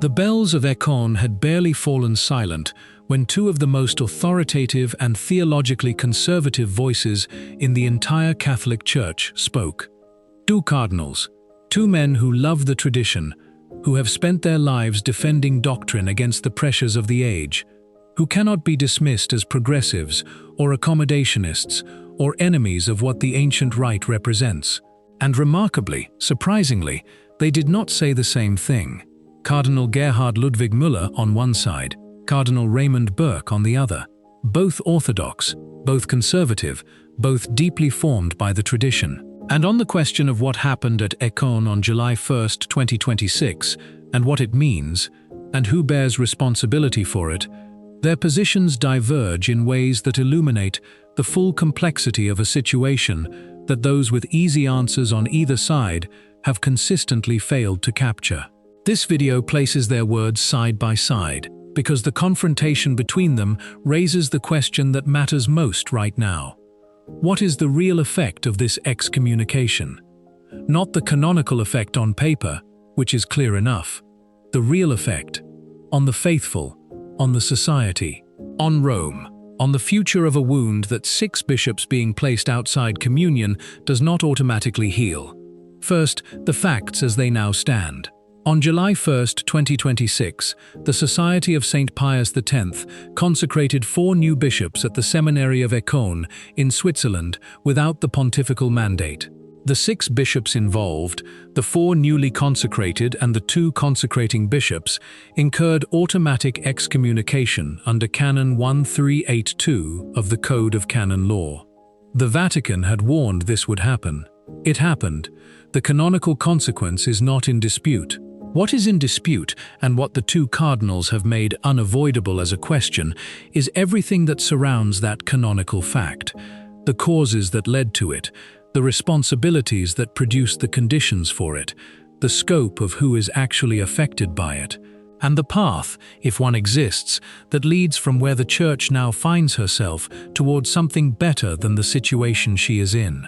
The bells of Econe had barely fallen silent when two of the most authoritative and theologically conservative voices in the entire Catholic Church spoke. Two cardinals, two men who love the tradition, who have spent their lives defending doctrine against the pressures of the age, who cannot be dismissed as progressives or accommodationists or enemies of what the ancient rite represents. And remarkably, surprisingly, they did not say the same thing. Cardinal Gerhard Ludwig Müller on one side, Cardinal Raymond Burke on the other. Both orthodox, both conservative, both deeply formed by the tradition. And on the question of what happened at Econe on July 1, 2026, and what it means, and who bears responsibility for it, their positions diverge in ways that illuminate the full complexity of a situation that those with easy answers on either side have consistently failed to capture. This video places their words side by side, because the confrontation between them raises the question that matters most right now. What is the real effect of this excommunication? Not the canonical effect on paper, which is clear enough. The real effect on the faithful, on the society, on Rome, on the future of a wound that 6 bishops being placed outside communion does not automatically heal. First, the facts as they now stand. On July 1, 2026, the Society of St. Pius X consecrated 4 new bishops at the Seminary of Econe in Switzerland without the pontifical mandate. The 6 bishops involved, the 4 newly consecrated and the 2 consecrating bishops, incurred automatic excommunication under Canon 1382 of the Code of Canon Law. The Vatican had warned this would happen. It happened. The canonical consequence is not in dispute. What is in dispute, and what the 2 cardinals have made unavoidable as a question, is everything that surrounds that canonical fact. The causes that led to it, the responsibilities that produced the conditions for it, the scope of who is actually affected by it, and the path, if one exists, that leads from where the Church now finds herself towards something better than the situation she is in.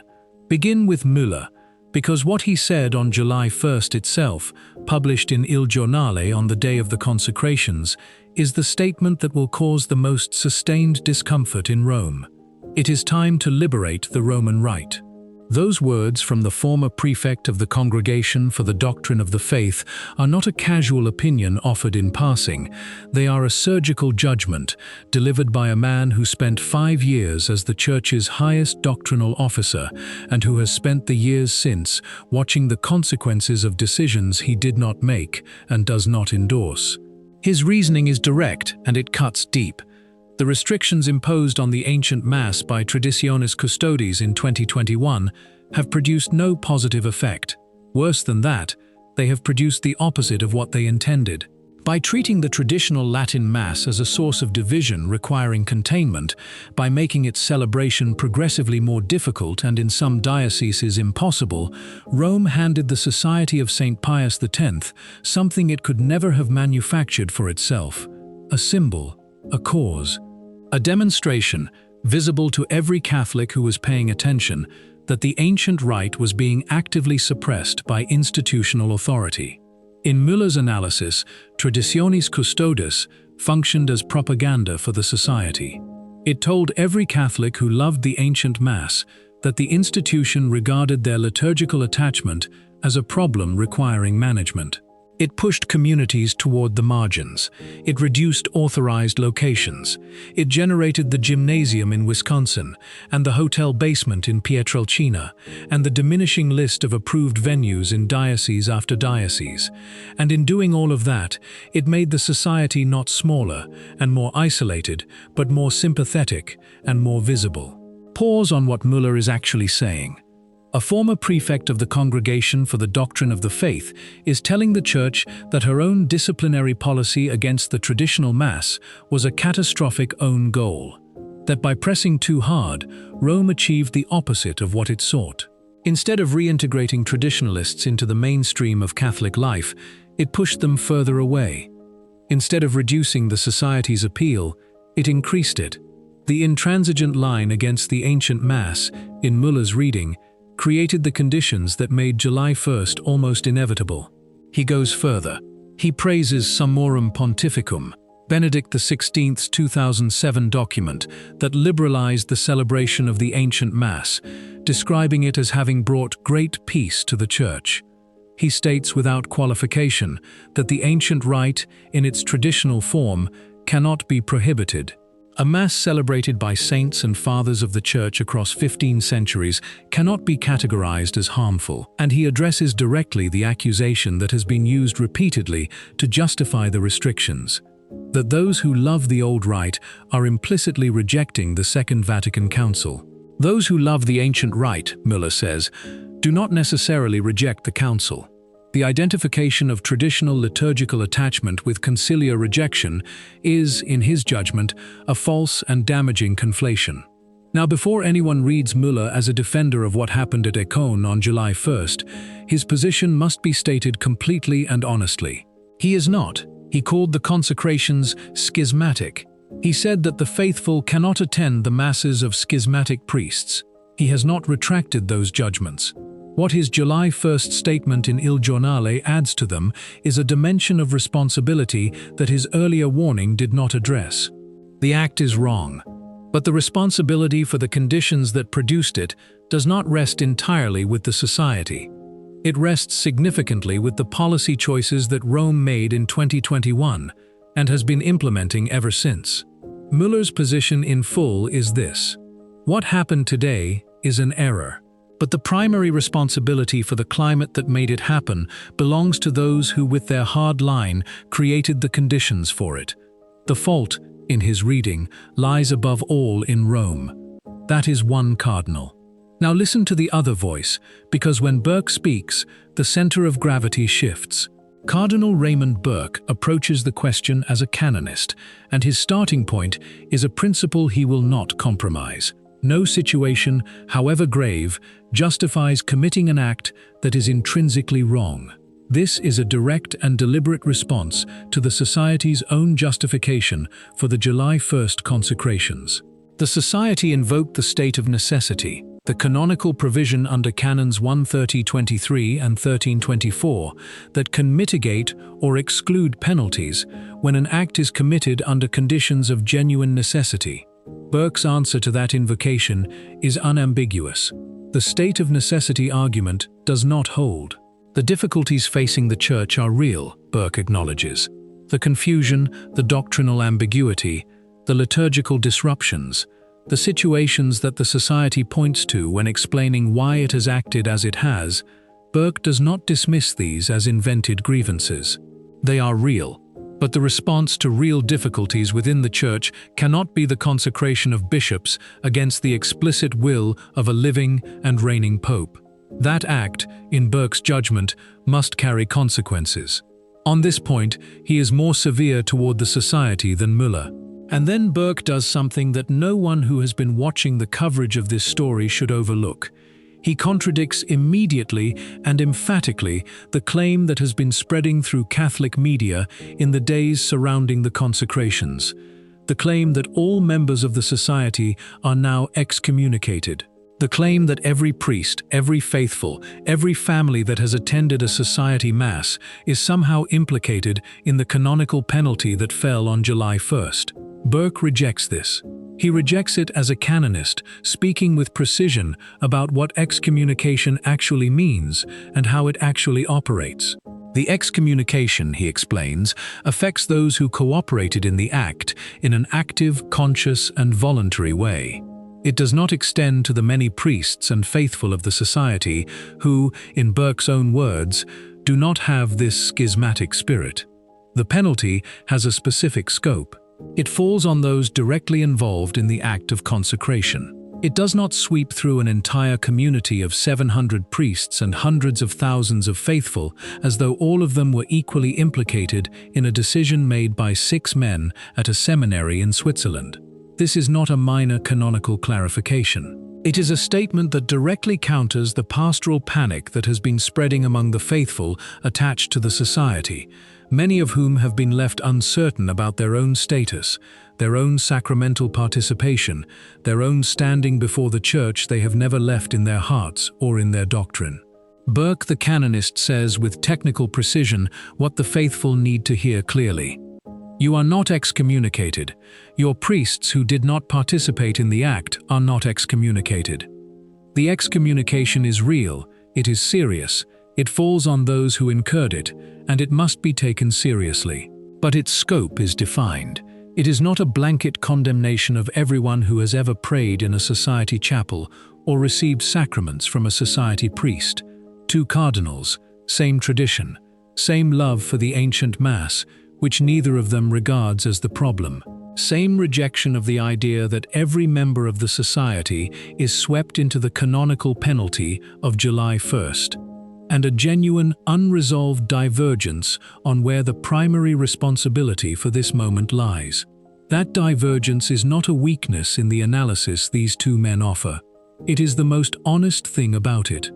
Begin with Müller, because what he said on July 1 itself, published in Il Giornale on the day of the consecrations, is the statement that will cause the most sustained discomfort in Rome. It is time to liberate the Roman Rite. Those words from the former prefect of the Congregation for the Doctrine of the Faith are not a casual opinion offered in passing. They are a surgical judgment delivered by a man who spent 5 years as the Church's highest doctrinal officer and who has spent the years since watching the consequences of decisions he did not make and does not endorse. His reasoning is direct and it cuts deep. The restrictions imposed on the ancient Mass by Traditionis Custodes in 2021 have produced no positive effect. Worse than that, they have produced the opposite of what they intended. By treating the traditional Latin Mass as a source of division requiring containment, by making its celebration progressively more difficult and in some dioceses impossible, Rome handed the Society of St. Pius X something it could never have manufactured for itself: a symbol, a cause, a demonstration, visible to every Catholic who was paying attention, that the ancient rite was being actively suppressed by institutional authority. In Müller's analysis, Traditionis Custodes functioned as propaganda for the society. It told every Catholic who loved the ancient Mass that the institution regarded their liturgical attachment as a problem requiring management. It pushed communities toward the margins. It reduced authorized locations. It generated the gymnasium in Wisconsin and the hotel basement in Pietrelcina and the diminishing list of approved venues in diocese after diocese. And in doing all of that, it made the society not smaller and more isolated, but more sympathetic and more visible. Pause on what Müller is actually saying. A former prefect of the Congregation for the Doctrine of the Faith is telling the Church that her own disciplinary policy against the traditional Mass was a catastrophic own goal, that by pressing too hard, Rome achieved the opposite of what it sought. Instead of reintegrating traditionalists into the mainstream of Catholic life, it pushed them further away. Instead of reducing the society's appeal, it increased it. The intransigent line against the ancient Mass, in Müller's reading, created the conditions that made July 1 almost inevitable. He goes further. He praises Summorum Pontificum, Benedict XVI's 2007 document that liberalized the celebration of the ancient Mass, describing it as having brought great peace to the Church. He states without qualification that the ancient rite, in its traditional form, cannot be prohibited. A Mass celebrated by saints and fathers of the Church across 15 centuries cannot be categorized as harmful, and he addresses directly the accusation that has been used repeatedly to justify the restrictions, that those who love the old rite are implicitly rejecting the Second Vatican Council. Those who love the ancient rite, Müller says, do not necessarily reject the Council. The identification of traditional liturgical attachment with conciliar rejection is, in his judgment, a false and damaging conflation. Now, before anyone reads Müller as a defender of what happened at Econe on July 1st, his position must be stated completely and honestly. He is not. He called the consecrations schismatic. He said that the faithful cannot attend the masses of schismatic priests. He has not retracted those judgments. What his July 1st statement in Il Giornale adds to them is a dimension of responsibility that his earlier warning did not address. The act is wrong, but the responsibility for the conditions that produced it does not rest entirely with the society. It rests significantly with the policy choices that Rome made in 2021 and has been implementing ever since. Müller's position in full is this: what happened today is an error. But the primary responsibility for the climate that made it happen belongs to those who, with their hard line, created the conditions for it. The fault, in his reading, lies above all in Rome. That is one cardinal. Now listen to the other voice, because when Burke speaks, the center of gravity shifts. Cardinal Raymond Burke approaches the question as a canonist, and his starting point is a principle he will not compromise. No situation, however grave, justifies committing an act that is intrinsically wrong. This is a direct and deliberate response to the Society's own justification for the July 1st consecrations. The Society invoked the state of necessity, the canonical provision under Canons 130/23 and 13/24, that can mitigate or exclude penalties when an act is committed under conditions of genuine necessity. Burke's answer to that invocation is unambiguous. The state of necessity argument does not hold. The difficulties facing the Church are real, Burke acknowledges. The confusion, the doctrinal ambiguity, the liturgical disruptions, the situations that the Society points to when explaining why it has acted as it has. Burke does not dismiss these as invented grievances. They are real. But the response to real difficulties within the Church cannot be the consecration of bishops against the explicit will of a living and reigning Pope. That act, in Burke's judgment, must carry consequences. On this point, he is more severe toward the Society than Müller. And then Burke does something that no one who has been watching the coverage of this story should overlook. He contradicts immediately and emphatically the claim that has been spreading through Catholic media in the days surrounding the consecrations. The claim that all members of the Society are now excommunicated. The claim that every priest, every faithful, every family that has attended a Society Mass is somehow implicated in the canonical penalty that fell on July 1st. Burke rejects this. He rejects it as a canonist, speaking with precision about what excommunication actually means and how it actually operates. The excommunication, he explains, affects those who cooperated in the act in an active, conscious, and voluntary way. It does not extend to the many priests and faithful of the Society who, in Burke's own words, do not have this schismatic spirit. The penalty has a specific scope. It falls on those directly involved in the act of consecration. It does not sweep through an entire community of 700 priests and hundreds of thousands of faithful, as though all of them were equally implicated in a decision made by 6 men at a seminary in Switzerland. This is not a minor canonical clarification. It is a statement that directly counters the pastoral panic that has been spreading among the faithful attached to the Society, many of whom have been left uncertain about their own status, their own sacramental participation, their own standing before the Church they have never left in their hearts or in their doctrine. Burke the canonist says with technical precision what the faithful need to hear clearly. You are not excommunicated. Your priests who did not participate in the act are not excommunicated. The excommunication is real, it is serious, it falls on those who incurred it, and it must be taken seriously. But its scope is defined. It is not a blanket condemnation of everyone who has ever prayed in a society chapel or received sacraments from a society priest. Two cardinals, same tradition, same love for the ancient Mass, which neither of them regards as the problem. Same rejection of the idea that every member of the society is swept into the canonical penalty of July 1st, and a genuine, unresolved divergence on where the primary responsibility for this moment lies. That divergence is not a weakness in the analysis these two men offer. It is the most honest thing about it.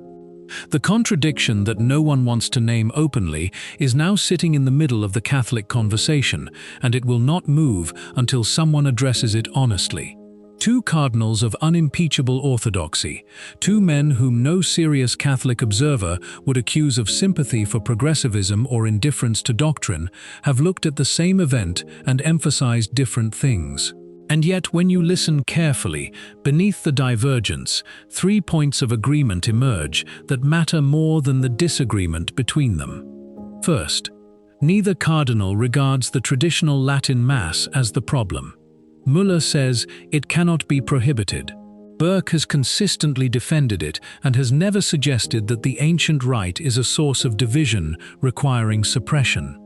The contradiction that no one wants to name openly is now sitting in the middle of the Catholic conversation, and it will not move until someone addresses it honestly. Two cardinals of unimpeachable orthodoxy, two men whom no serious Catholic observer would accuse of sympathy for progressivism or indifference to doctrine, have looked at the same event and emphasized different things. And yet, when you listen carefully, beneath the divergence, 3 points of agreement emerge that matter more than the disagreement between them. First, neither cardinal regards the traditional Latin Mass as the problem. Muller says it cannot be prohibited. Burke has consistently defended it and has never suggested that the ancient rite is a source of division requiring suppression.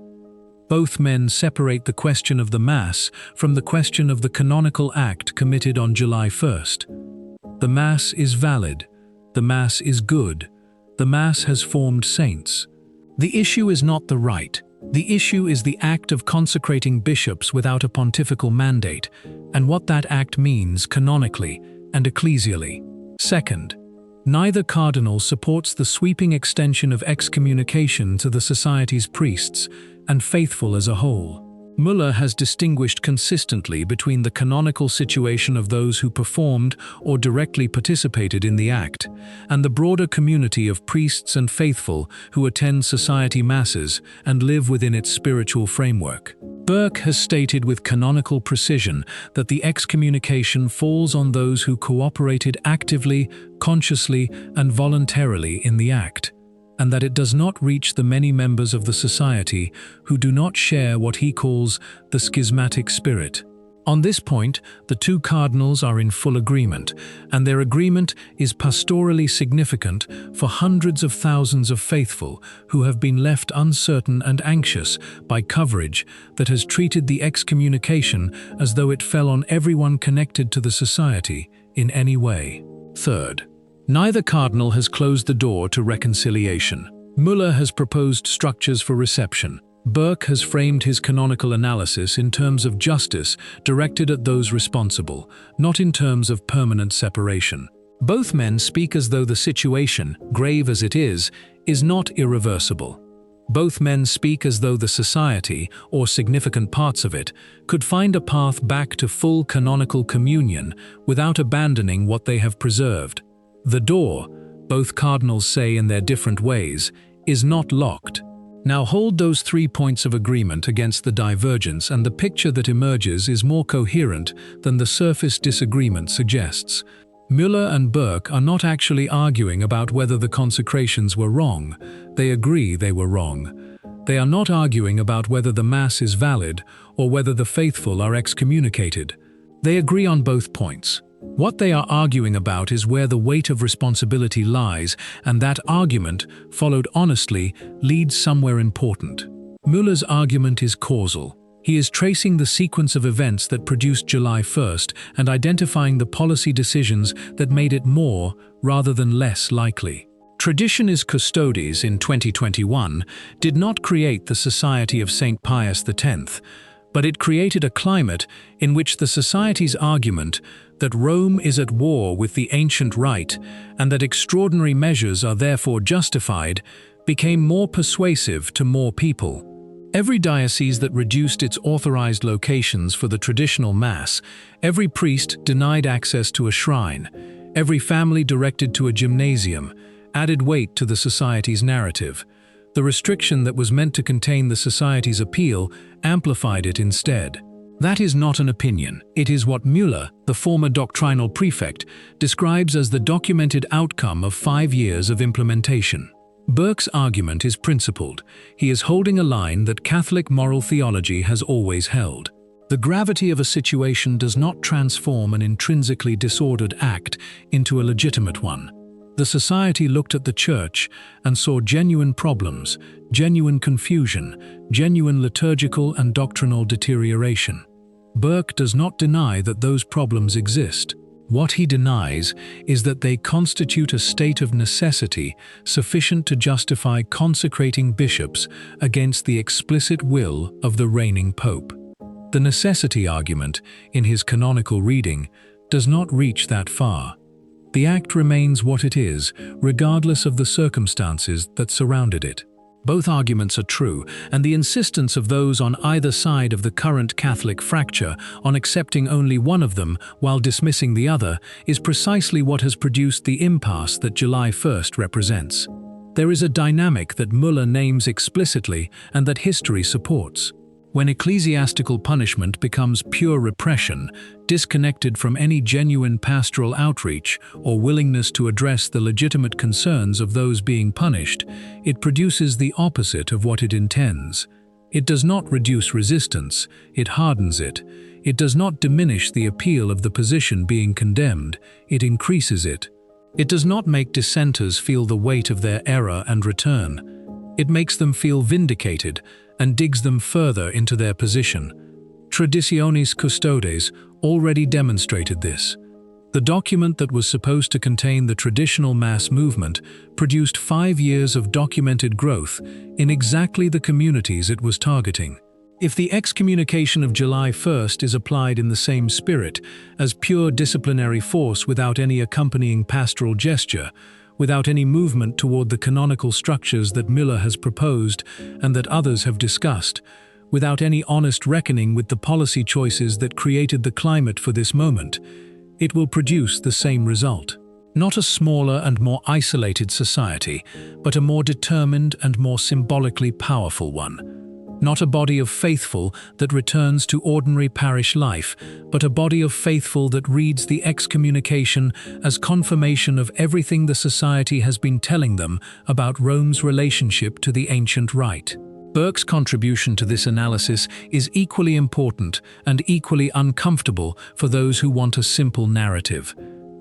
Both men separate the question of the Mass from the question of the canonical act committed on July 1st. The Mass is valid. The Mass is good. The Mass has formed saints. The issue is not the rite. The issue is the act of consecrating bishops without a pontifical mandate, and what that act means canonically and ecclesially. Second, neither cardinal supports the sweeping extension of excommunication to the society's priests and faithful as a whole. Muller has distinguished consistently between the canonical situation of those who performed or directly participated in the act, and the broader community of priests and faithful who attend society masses and live within its spiritual framework. Burke has stated with canonical precision that the excommunication falls on those who cooperated actively, consciously, and voluntarily in the act, and that it does not reach the many members of the society who do not share what he calls the schismatic spirit. On this point, the two cardinals are in full agreement, and their agreement is pastorally significant for hundreds of thousands of faithful who have been left uncertain and anxious by coverage that has treated the excommunication as though it fell on everyone connected to the society in any way. Third, neither cardinal has closed the door to reconciliation. Muller has proposed structures for reception. Burke has framed his canonical analysis in terms of justice directed at those responsible, not in terms of permanent separation. Both men speak as though the situation, grave as it is not irreversible. Both men speak as though the society, or significant parts of it, could find a path back to full canonical communion without abandoning what they have preserved. The door, both cardinals say in their different ways, is not locked. Now hold those 3 points of agreement against the divergence, and the picture that emerges is more coherent than the surface disagreement suggests. Muller and Burke are not actually arguing about whether the consecrations were wrong. They agree they were wrong. They are not arguing about whether the Mass is valid or whether the faithful are excommunicated. They agree on both points. What they are arguing about is where the weight of responsibility lies, and that argument, followed honestly, leads somewhere important. Muller's argument is causal. He is tracing the sequence of events that produced July 1st and identifying the policy decisions that made it more rather than less likely. Traditionis Custodes in 2021 did not create the Society of St. Pius X, but it created a climate in which the Society's argument that Rome is at war with the ancient rite and that extraordinary measures are therefore justified became more persuasive to more people. Every diocese that reduced its authorized locations for the traditional Mass, every priest denied access to a shrine, every family directed to a gymnasium, added weight to the society's narrative. The restriction that was meant to contain the society's appeal amplified it instead. That is not an opinion. It is what Müller, the former doctrinal prefect, describes as the documented outcome of 5 years of implementation. Burke's argument is principled. He is holding a line that Catholic moral theology has always held. The gravity of a situation does not transform an intrinsically disordered act into a legitimate one. The society looked at the Church and saw genuine problems, genuine confusion, genuine liturgical and doctrinal deterioration. Burke does not deny that those problems exist. What he denies is that they constitute a state of necessity sufficient to justify consecrating bishops against the explicit will of the reigning pope. The necessity argument, in his canonical reading, does not reach that far. The act remains what it is, regardless of the circumstances that surrounded it. Both arguments are true, and the insistence of those on either side of the current Catholic fracture on accepting only one of them while dismissing the other is precisely what has produced the impasse that July 1st represents. There is a dynamic that Müller names explicitly and that history supports. When ecclesiastical punishment becomes pure repression, disconnected from any genuine pastoral outreach or willingness to address the legitimate concerns of those being punished, it produces the opposite of what it intends. It does not reduce resistance, it hardens it. It does not diminish the appeal of the position being condemned, it increases it. It does not make dissenters feel the weight of their error and return. It makes them feel vindicated and digs them further into their position. Traditionis Custodes already demonstrated this. The document that was supposed to contain the traditional mass movement produced 5 years of documented growth in exactly the communities it was targeting. If the excommunication of July 1st is applied in the same spirit, as pure disciplinary force without any accompanying pastoral gesture, without any movement toward the canonical structures that Müller has proposed and that others have discussed, without any honest reckoning with the policy choices that created the climate for this moment, it will produce the same result. Not a smaller and more isolated society, but a more determined and more symbolically powerful one. Not a body of faithful that returns to ordinary parish life, but a body of faithful that reads the excommunication as confirmation of everything the society has been telling them about Rome's relationship to the ancient rite. Burke's contribution to this analysis is equally important and equally uncomfortable for those who want a simple narrative.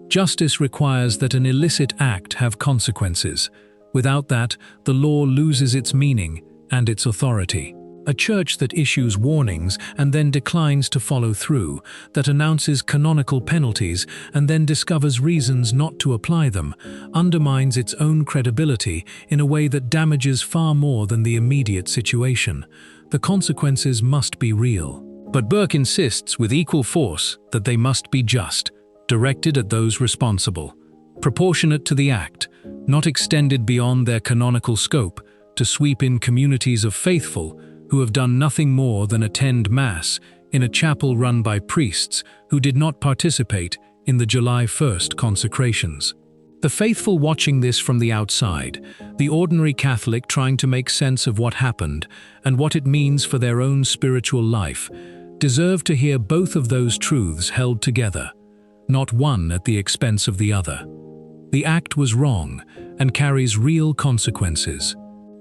Justice requires that an illicit act have consequences. Without that, the law loses its meaning and its authority. A church that issues warnings and then declines to follow through, that announces canonical penalties and then discovers reasons not to apply them, undermines its own credibility in a way that damages far more than the immediate situation. The consequences must be real. But Burke insists with equal force that they must be just, directed at those responsible, proportionate to the act, not extended beyond their canonical scope, to sweep in communities of faithful who have done nothing more than attend Mass in a chapel run by priests who did not participate in the July 1st consecrations. The faithful watching this from the outside, the ordinary Catholic trying to make sense of what happened and what it means for their own spiritual life, deserve to hear both of those truths held together, not one at the expense of the other. The act was wrong and carries real consequences.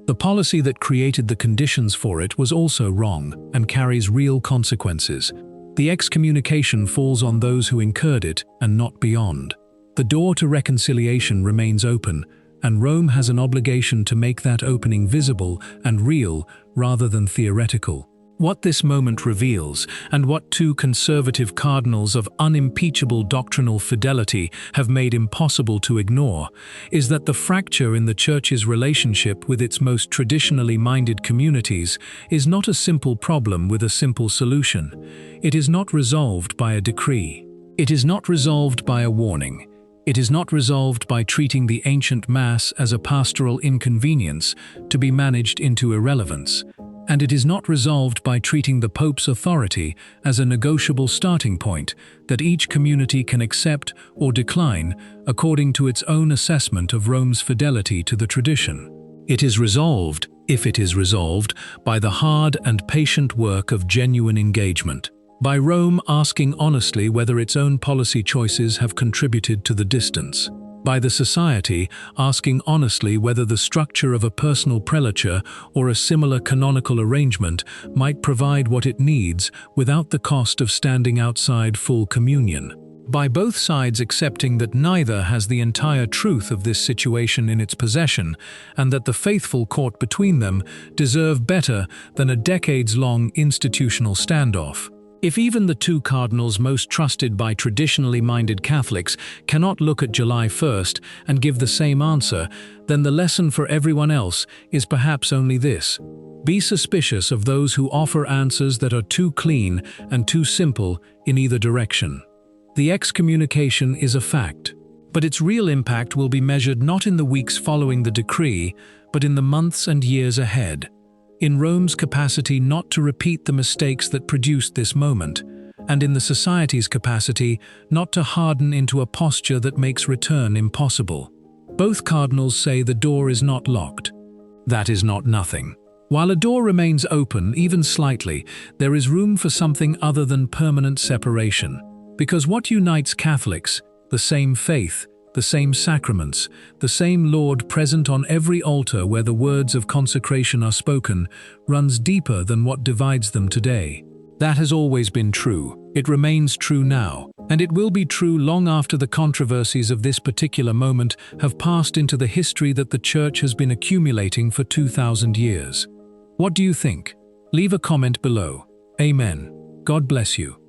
The policy that created the conditions for it was also wrong and carries real consequences. The excommunication falls on those who incurred it and not beyond. The door to reconciliation remains open, and Rome has an obligation to make that opening visible and real rather than theoretical. What this moment reveals, and what two conservative cardinals of unimpeachable doctrinal fidelity have made impossible to ignore, is that the fracture in the Church's relationship with its most traditionally minded communities is not a simple problem with a simple solution. It is not resolved by a decree. It is not resolved by a warning. It is not resolved by treating the ancient Mass as a pastoral inconvenience to be managed into irrelevance. And it is not resolved by treating the Pope's authority as a negotiable starting point that each community can accept or decline according to its own assessment of Rome's fidelity to the tradition. It is resolved, if it is resolved, by the hard and patient work of genuine engagement, by Rome asking honestly whether its own policy choices have contributed to the distance, by the society asking honestly whether the structure of a personal prelature or a similar canonical arrangement might provide what it needs without the cost of standing outside full communion, by both sides accepting that neither has the entire truth of this situation in its possession and that the faithful caught between them deserve better than a decades-long institutional standoff. If even the two cardinals most trusted by traditionally minded Catholics cannot look at July 1st and give the same answer, then the lesson for everyone else is perhaps only this: be suspicious of those who offer answers that are too clean and too simple in either direction. The excommunication is a fact, but its real impact will be measured not in the weeks following the decree, but in the months and years ahead. In Rome's capacity not to repeat the mistakes that produced this moment, and in the society's capacity not to harden into a posture that makes return impossible. Both cardinals say the door is not locked. That is not nothing. While a door remains open, even slightly, there is room for something other than permanent separation. Because what unites Catholics, the same faith, the same sacraments, the same Lord present on every altar where the words of consecration are spoken, runs deeper than what divides them today. That has always been true. It remains true now, and it will be true long after the controversies of this particular moment have passed into the history that the Church has been accumulating for 2,000 years. What do you think? Leave a comment below. Amen. God bless you.